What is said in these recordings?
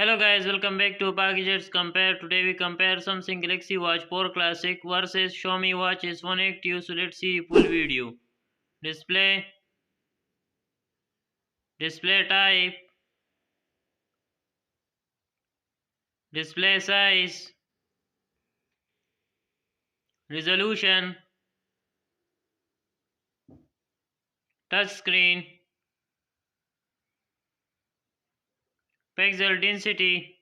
Hello guys, welcome back to Packages Compare. Today we compare Samsung Galaxy Watch 4 Classic versus Xiaomi Watch S1 Active. So let's see full video. Display, display type, display size, resolution, touch screen, pixel density,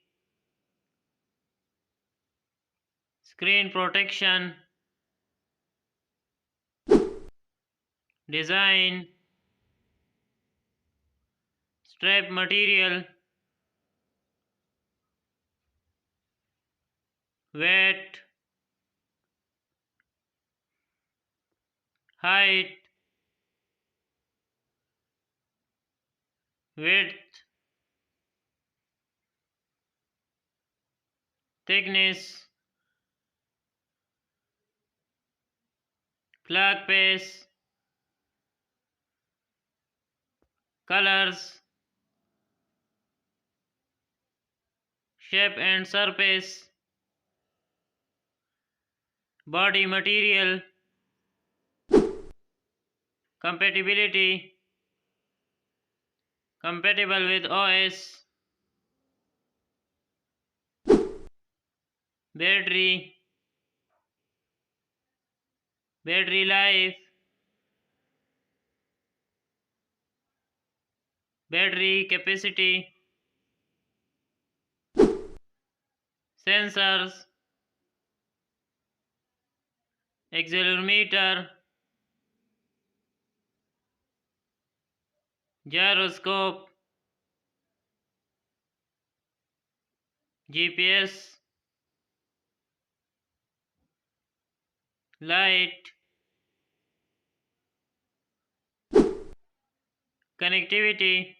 screen protection, design, strap material, weight, height, width, thickness, clock pace, colors, shape and surface, body material, compatibility, compatible with OS, battery, battery life, battery capacity, sensors, accelerometer, gyroscope, GPS, light, connectivity,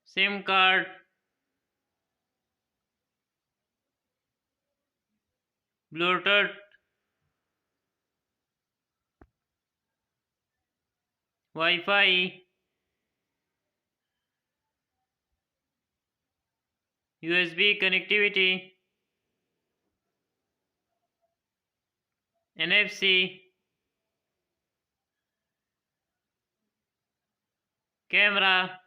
SIM card, Bluetooth, Wi-Fi, USB connectivity, NFC, camera,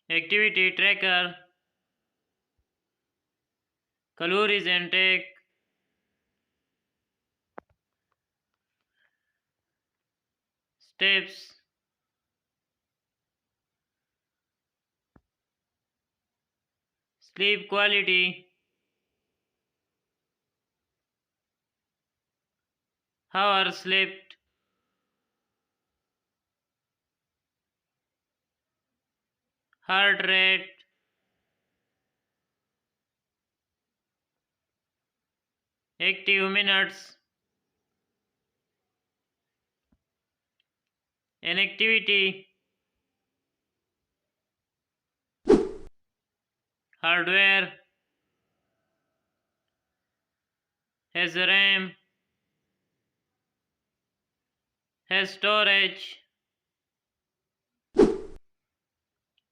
activity tracker, calories intake, steps, sleep quality, hours slept, heart rate, active minutes, inactivity, hardware, has RAM, has storage,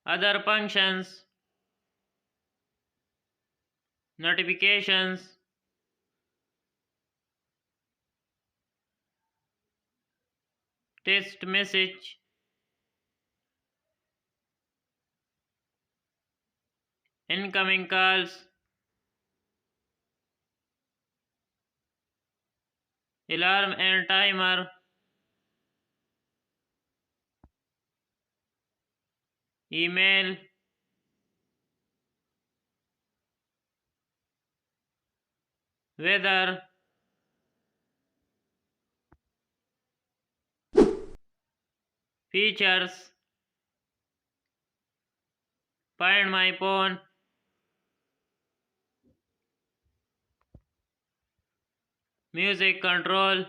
other functions, notifications, text message, incoming calls, alarm and timer, email, weather, features, find my phone, music control,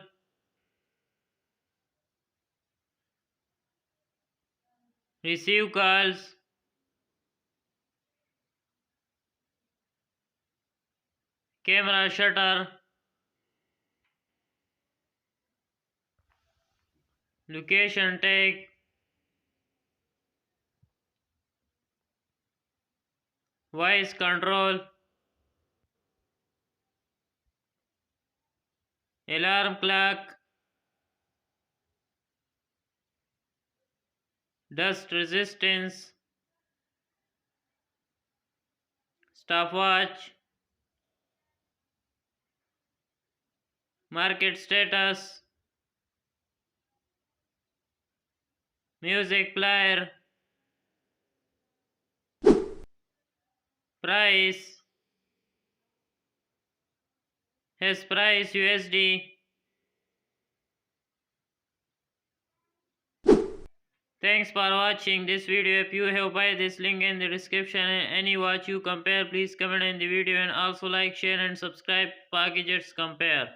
receive calls, camera shutter, location tag, voice control, alarm clock, dust resistance, stopwatch, market status, music player, price, his price USD. Thanks for watching this video. If you have buy this link in the description and any watch you compare, please comment in the video and also like, share and subscribe. Packages compare.